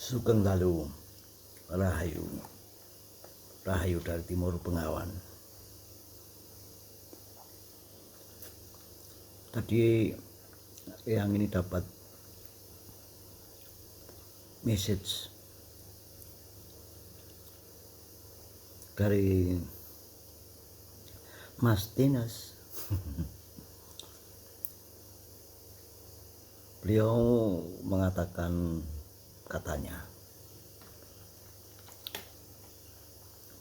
Sugeng Dalu Rahayu, Rahayu dari Timur Bengawan. Tadi yang ini dapat message dari Mas Dinas. Beliau mengatakan, katanya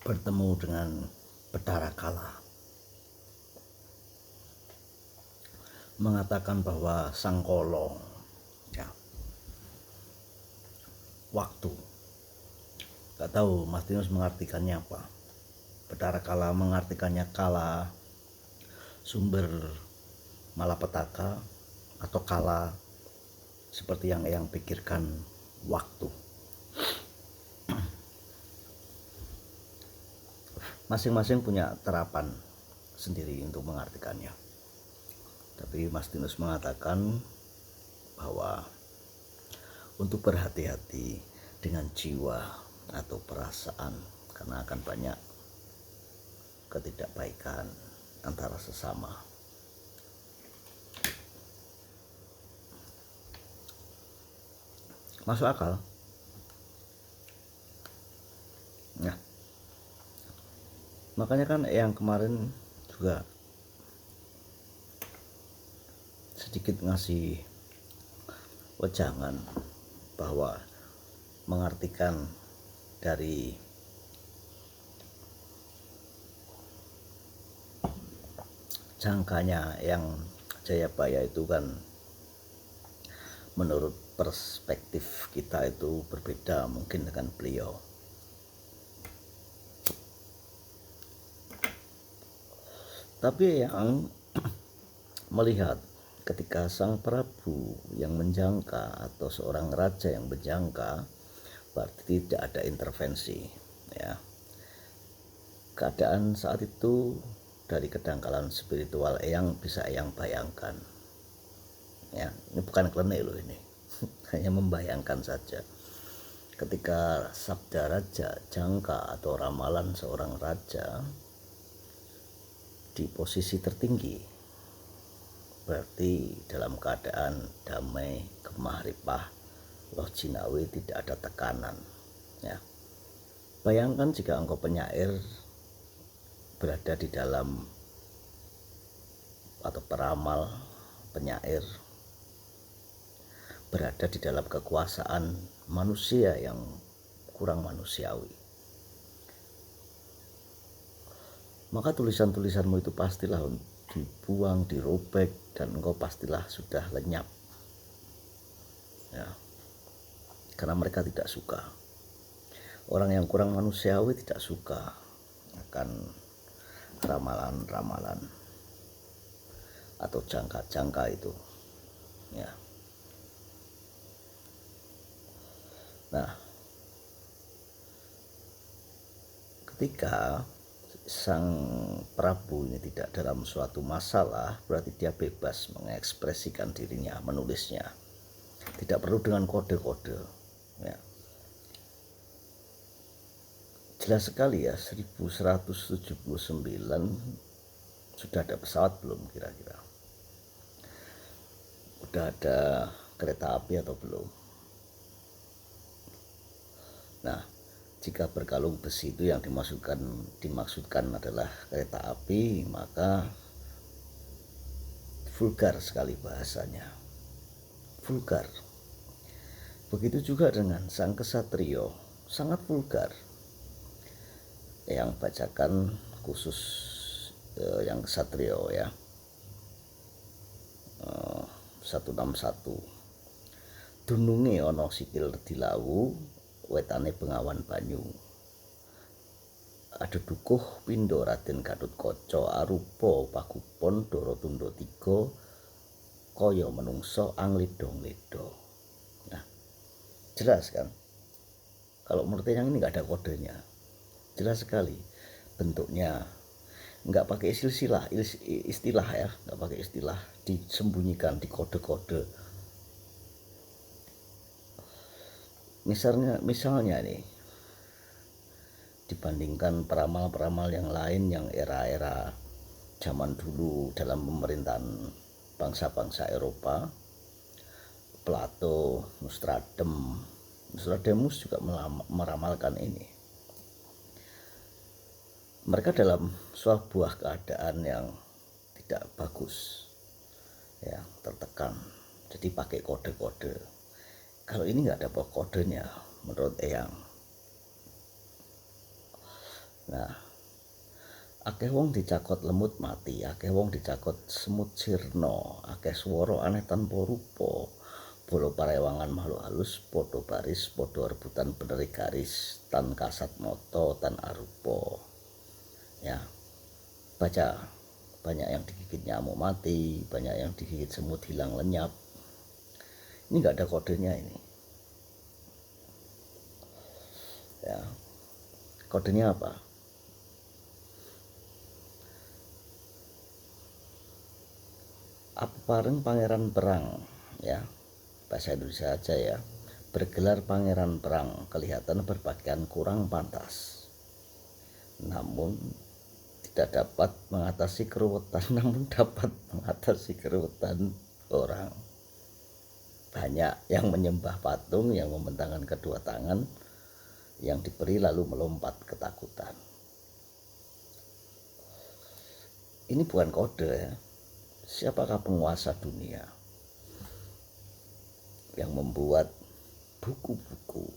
bertemu dengan Bathara Kala, mengatakan bahwa Sangkolo, ya, waktu. Gak tahu Mas Dinas mengartikannya apa. Bathara Kala mengartikannya kala sumber malapetaka, atau kala seperti yang Eyang pikirkan, waktu. Masing-masing punya terapan sendiri untuk mengartikannya. Tapi Mas Dinus mengatakan bahwa untuk berhati-hati dengan jiwa atau perasaan, karena akan banyak ketidakbaikan antara sesama. Masuk akal? Nah, makanya kan yang kemarin juga sedikit ngasih wejangan bahwa mengartikan dari jangkanya yang Jayabaya itu kan menurut perspektif kita itu berbeda mungkin dengan beliau. Tapi yang melihat ketika Sang Prabu yang menjangka atau seorang raja yang menjangka, berarti tidak ada intervensi, ya. Keadaan saat itu dari kedangkalan spiritual Eyang bisa Eyang bayangkan, ya. Ini bukan klenik loh ini. Hanya membayangkan saja. Ketika sabda raja, jangka atau ramalan seorang raja di posisi tertinggi, berarti dalam keadaan damai, gemah ripah, loh jinawi, tidak ada tekanan, ya. Bayangkan jika engkau penyair berada di dalam, atau peramal penyair berada di dalam kekuasaan manusia yang kurang manusiawi, maka tulisan-tulisanmu itu pastilah dibuang, dirobek, dan engkau pastilah sudah lenyap, ya. Karena mereka tidak suka. Orang yang kurang manusiawi tidak suka akan ramalan-ramalan atau jangka-jangka itu, ya. Nah, ketika Sang Prabu ini tidak dalam suatu masalah, berarti dia bebas mengekspresikan dirinya, menulisnya. Tidak perlu dengan kode-kode, ya. Jelas sekali ya, 1179 sudah ada pesawat belum kira-kira? Udah ada kereta api atau belum? Nah, jika berkalung besi itu yang dimaksudkan adalah kereta api, maka vulgar sekali bahasanya. Vulgar. Begitu juga dengan Sang Kesatrio, sangat vulgar. Yang bacakan khusus yang Kesatrio, ya. 161. Dununge ana sikil dilawu, wetane Bengawan banyu. Ada dukuh pindo Raden Gatotkaca, arupa pagupon Dara Tunda 3, kaya menungso anglida-nglida. Nah, jelas kan? Kalau menurut yang ini nggak ada kodenya, jelas sekali bentuknya. Nggak pakai istilah ya, nggak pakai istilah, disembunyikan di kode-kode. Misalnya nih, dibandingkan peramal-peramal yang lain yang era-era zaman dulu dalam pemerintahan bangsa-bangsa Eropa, Plato, Nostradamus juga meramalkan ini. Mereka dalam sebuah keadaan yang tidak bagus, ya, tertekan, jadi pakai kode-kode. Kalau ini nggak ada kodenya menurut Eyang. Nah, akeh wong dicakot lemut mati, akeh wong dicakot semut sirna, akeh swara aneh tanpa rupa, bolo parewangan makhluk halus, podo baris, podo rebutan beneri garis, tan kasat moto, tan arupa. Ya, baca, banyak yang digigit nyamuk mati, banyak yang digigit semut hilang lenyap. Ini nggak ada kodenya ini. Ya, kodenya apa? Apa bareng pangeran perang, ya, bahasa Indonesia aja ya. Bergelar pangeran perang, kelihatan berpakaian kurang pantas, namun tidak dapat mengatasi keruwetan, namun dapat mengatasi keruwetan orang. Banyak yang menyembah patung, yang membentangkan kedua tangan, yang diberi lalu melompat ketakutan. Ini bukan kode ya. Siapakah penguasa dunia yang membuat buku-buku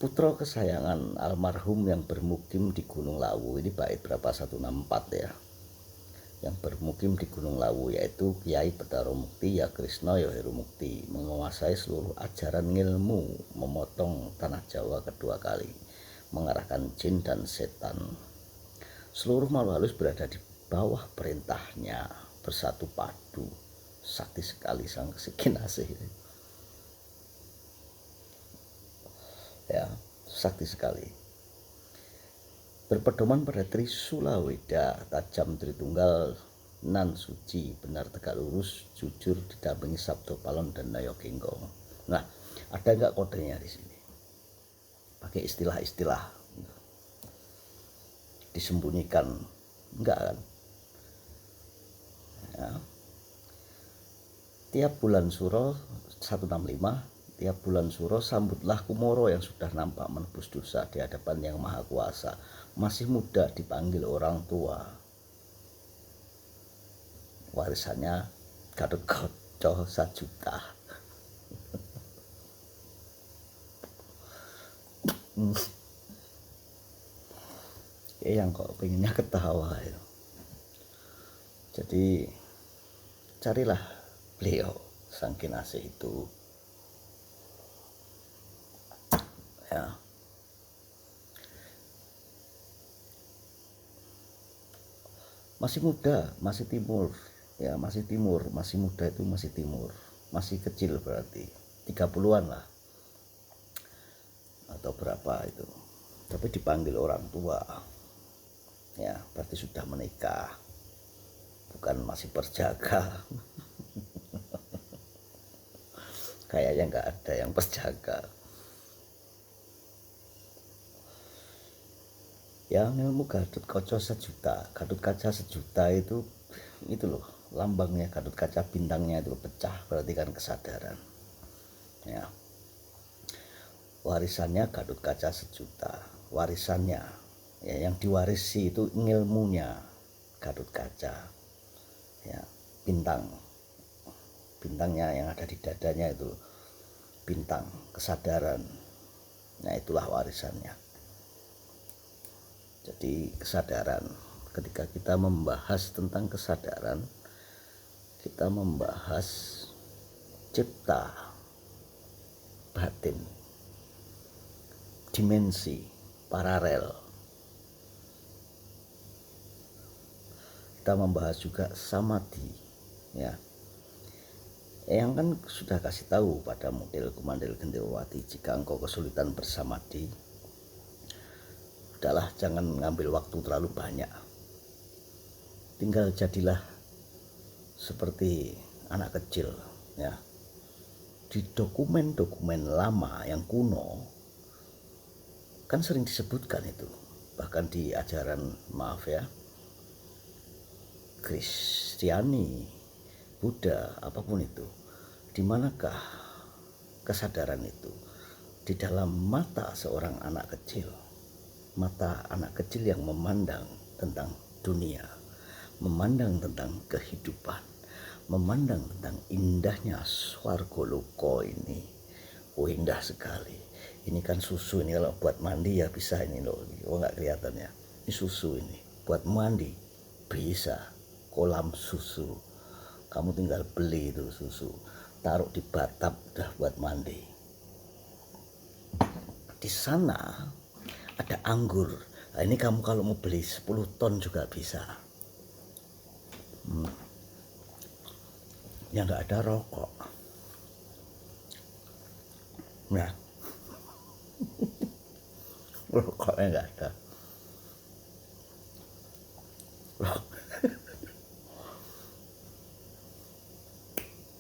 putra kesayangan almarhum yang bermukim di Gunung Lawu, ini bait berapa 164 ya, yang bermukim di Gunung Lawu, yaitu Kiai Betara Mukti Ya Krisna Ya Heru Mukti, menguasai seluruh ajaran ilmu, memotong tanah Jawa kedua kali, mengarahkan jin dan setan. Seluruh makhluk halus berada di bawah perintahnya, bersatu padu, sakti sekali sang Kinasih. Ya, sakti sekali. Berpedoman pada Trisula Weda, tajam Tritunggal, nan suci, benar tegak lurus, jujur, didampingi Sabdo Palon dan Nayo Genggong. Nah, ada enggak kodenya di sini? Pakai istilah-istilah disembunyikan, enggak kan? Ya. Tiap bulan Suro 165, tiap bulan Suro sambutlah Kumoro yang sudah nampak menebus dosa di hadapan Yang Maha Kuasa. Masih muda dipanggil orang tua. Warisannya Gatotkaca 1 juta. Yang kok pengennya ketawa ya. Jadi carilah beliau sang Kinasih itu, ya. Masih muda, masih timur, ya, masih timur, masih muda itu masih timur, masih kecil berarti 30-an lah atau berapa itu, tapi dipanggil orang tua, ya, berarti sudah menikah, bukan masih berjaga. Kayaknya nggak ada yang berjaga. Ya, ilmu Gatotkaca 1 juta, Gatotkaca 1 juta itu loh lambangnya, Gatotkaca bintangnya itu pecah, berarti kan kesadaran, ya. Warisannya Gatotkaca 1 juta, warisannya, ya, yang diwarisi itu ilmunya Gatotkaca, ya, bintangnya yang ada di dadanya itu bintang kesadaran. Nah, itulah warisannya. Jadi kesadaran, ketika kita membahas tentang kesadaran, kita membahas cipta batin, dimensi paralel. Kita membahas juga samadhi, ya. Yang kan sudah kasih tahu pada model Kumandel Gendewati, jika engkau kesulitan bersamadhi, udahlah, jangan ngambil waktu terlalu banyak, tinggal jadilah seperti anak kecil ya. Di dokumen-dokumen lama yang kuno kan sering disebutkan itu, bahkan di ajaran Kristiani, Buddha, apapun itu, di manakah kesadaran itu? Di dalam mata seorang anak kecil, mata anak kecil yang memandang tentang dunia, memandang tentang kehidupan, memandang tentang indahnya swarga loko ini. Oh, indah sekali. Ini kan susu, ini kalau buat mandi ya bisa ini loh. Oh, nggak kelihatan ya. Ini susu ini. Buat mandi bisa. Kolam susu. Kamu tinggal beli itu susu. Taruh di batap udah buat mandi. Di sana ada anggur. Nah, ini kamu kalau mau beli 10 ton juga bisa. Ya nggak ada rokok. Nah, rokoknya nggak ada.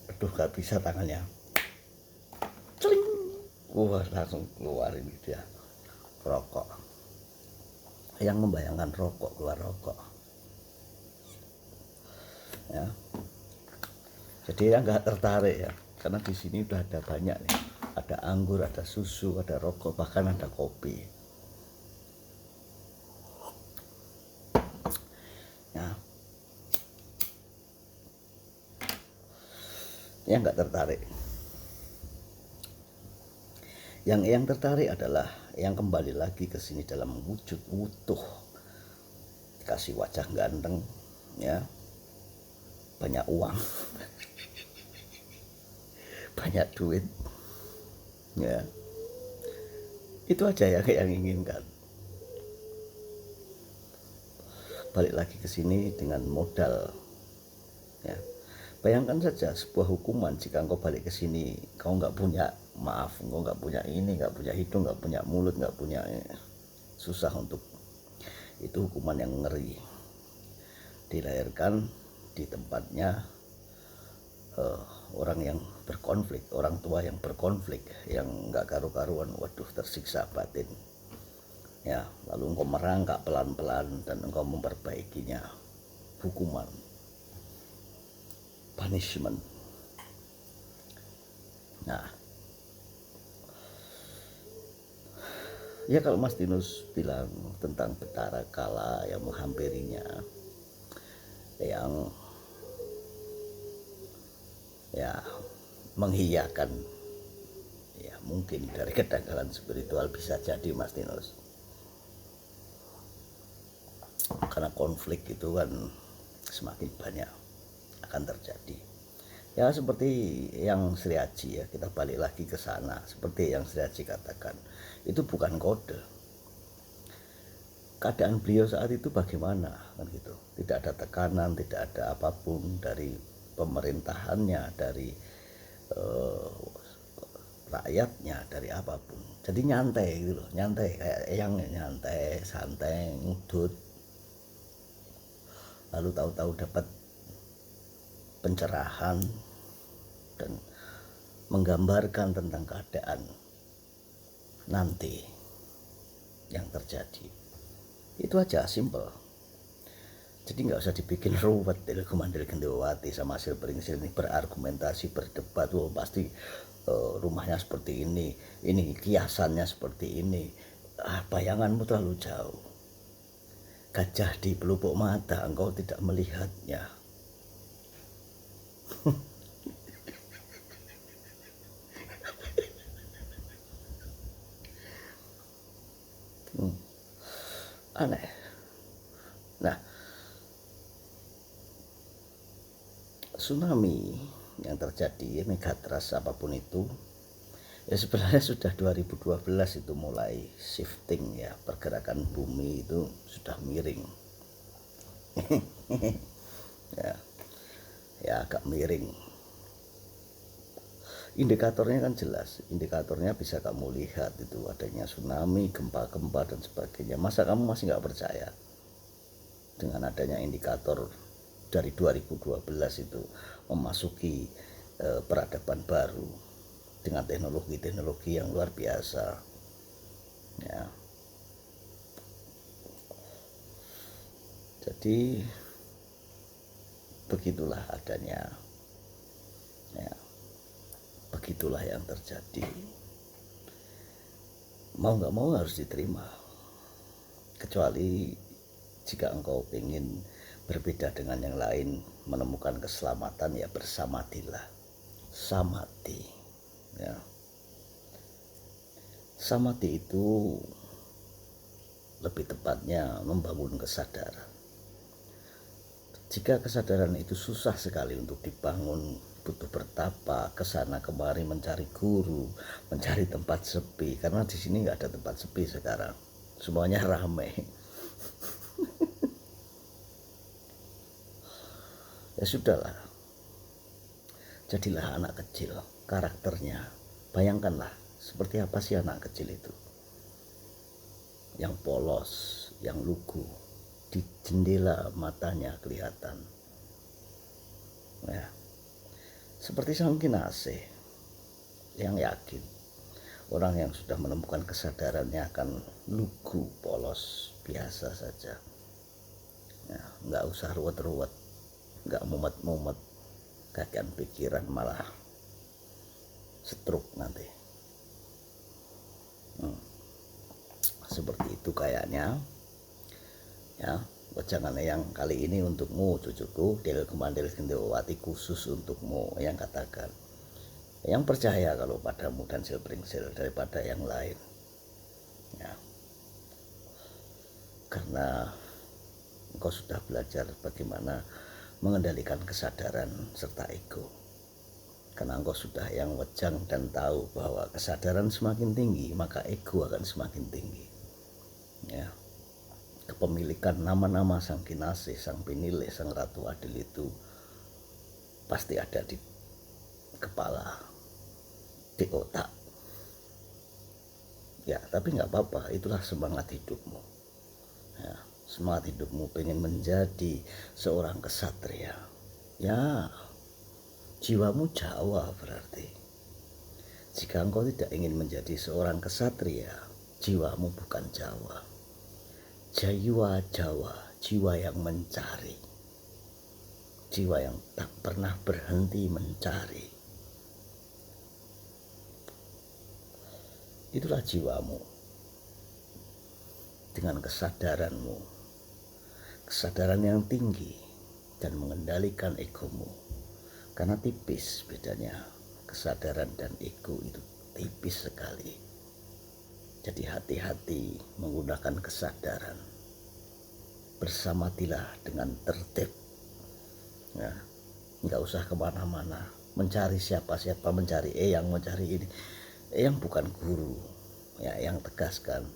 Aduh, nggak bisa tangannya. Celing. Wah, langsung keluar ini dia rokok. Yang membayangkan rokok, keluar rokok. Ya. Jadi ya nggak tertarik ya, karena di sini udah ada banyak nih. Ada anggur, ada susu, ada rokok, bahkan ada kopi. Ya, yang nggak tertarik. Yang tertarik adalah yang kembali lagi ke sini dalam wujud utuh, dikasih wajah ganteng, ya, banyak uang, banyak duit, ya, itu aja yang inginkan. Balik lagi ke sini dengan modal, ya. Bayangkan saja sebuah hukuman jika engkau balik ke sini, kau nggak punya, maaf, engkau nggak punya ini, nggak punya hidung, nggak punya mulut, nggak punya, susah untuk, itu hukuman yang ngeri. Dilahirkan di tempatnya orang yang berkonflik, orang tua yang berkonflik, yang nggak karu-karuan, waduh, tersiksa batin. Ya, lalu engkau merangkak pelan-pelan dan engkau memperbaikinya, hukuman, punishment. Nah, ya kalau Mas Dinus bilang tentang betara kala yang menghampirinya, yang ya menghiyakan, ya mungkin dari kedangkalan spiritual, bisa jadi Mas Dinus. Karena konflik itu kan semakin banyak akan terjadi. Ya seperti yang Sri Aji, ya, kita balik lagi ke sana. Seperti yang Sri Aji katakan, itu bukan kode. Keadaan beliau saat itu bagaimana, kan gitu. Tidak ada tekanan, tidak ada apapun dari pemerintahannya, dari rakyatnya, dari apapun. Jadi nyantai gitu loh, nyantai kayak yang nyantai, santai, ngudut. Lalu tahu-tahu dapat pencerahan dan menggambarkan tentang keadaan nanti yang terjadi. Itu aja, simple. Jadi nggak usah dibikin ruwet. Mandil Gendowati sama Sil Pringsil ini berargumentasi, berdebat. Oh, pasti rumahnya seperti ini kiasannya seperti ini. Bayanganmu terlalu jauh. Gajah di pelupuk mata, engkau tidak melihatnya. Aneh. Nah, tsunami yang terjadi, megatrust apapun itu, ya sebenarnya sudah 2012 itu mulai shifting, ya, pergerakan bumi itu sudah miring. ya agak miring. Indikatornya kan jelas, indikatornya bisa kamu lihat, itu adanya tsunami, gempa-gempa dan sebagainya. Masa kamu masih nggak percaya dengan adanya indikator dari 2012 itu memasuki peradaban baru dengan teknologi-teknologi yang luar biasa. Ya. Jadi begitulah adanya. Ya. Begitulah yang terjadi. Mau nggak mau harus diterima. Kecuali jika engkau ingin berbeda dengan yang lain, menemukan keselamatan, ya bersamatilah. Samati. Ya. Samati itu lebih tepatnya membangun kesadaran. Jika kesadaran itu susah sekali untuk dibangun, butuh bertapa kesana kemari mencari guru, mencari tempat sepi, karena di sini nggak ada tempat sepi sekarang, semuanya ramai. Ya sudahlah, jadilah anak kecil, karakternya. Bayangkanlah seperti apa sih anak kecil itu, yang polos, yang lugu, di jendela matanya kelihatan. Ya, seperti sang kinasih yang yakin orang yang sudah menemukan kesadarannya akan lugu, polos, biasa saja. Ya, nggak usah ruwet-ruwet, nggak mumet-mumet, kakean pikiran malah stroke nanti. Seperti itu kayaknya. Ya, wejangan yang kali ini untukmu cucuku, Del Kemandil Gendewati, khusus untukmu yang katakan, yang percaya kalau padamu dan silpringsil daripada yang lain. Ya, karena engkau sudah belajar bagaimana mengendalikan kesadaran serta ego. Karena engkau sudah yang wejang dan tahu bahwa kesadaran semakin tinggi, maka ego akan semakin tinggi. Ya. Kepemilikan nama-nama sang kinasih, sang pinilih, sang ratu adil itu pasti ada di kepala, di otak. Ya, tapi nggak apa-apa, itulah semangat hidupmu. Ya, semangat hidupmu pengen menjadi seorang kesatria. Ya, jiwamu Jawa berarti. Jika engkau tidak ingin menjadi seorang kesatria, jiwamu bukan Jawa. Jiwa Jawa, jiwa yang mencari, jiwa yang tak pernah berhenti mencari. Itulah jiwamu. Dengan kesadaranmu, kesadaran yang tinggi dan mengendalikan egomu. Karena tipis bedanya, kesadaran dan ego itu tipis sekali. Jadi hati-hati menggunakan kesadaran. Bersamatilah dengan tertib. Ya, nggak usah kemana-mana mencari siapa-siapa, mencari eyang, mencari ini. Eyang bukan guru. Ya, yang tegaskan.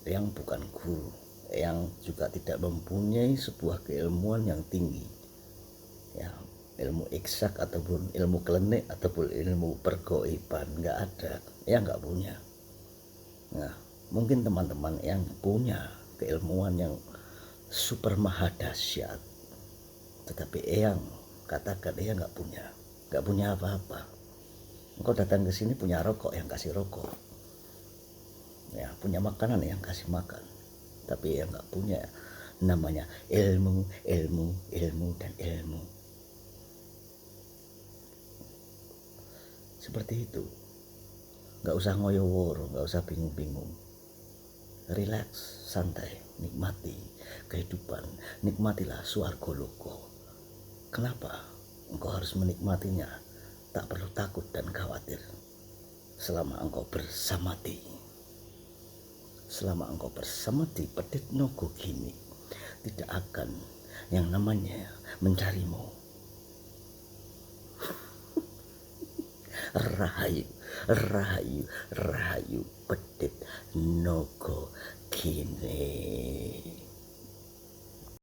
Eyang bukan guru. Eyang juga tidak mempunyai sebuah keilmuan yang tinggi. Ya, ilmu eksak ataupun ilmu klenik ataupun ilmu pergoiban nggak ada. Eyang nggak punya. Nah, mungkin teman-teman yang punya keilmuan yang super maha dahsyat, tetapi Eyang katakan Eyang nggak punya apa-apa. Engkau datang ke sini punya rokok, yang kasih rokok, ya punya makanan yang kasih makan, tapi Eyang nggak punya namanya ilmu dan ilmu. Seperti itu. Gak usah ngoyo-woro, gak usah bingung-bingung. Relax, santai, nikmati kehidupan. Nikmatilah swarga loka. Kenapa? Engkau harus menikmatinya. Tak perlu takut dan khawatir. Selama engkau bersamati. Selama engkau bersamati pedit nogo gini, tidak akan yang namanya mencarimu. Rahayu pedit nogo gini.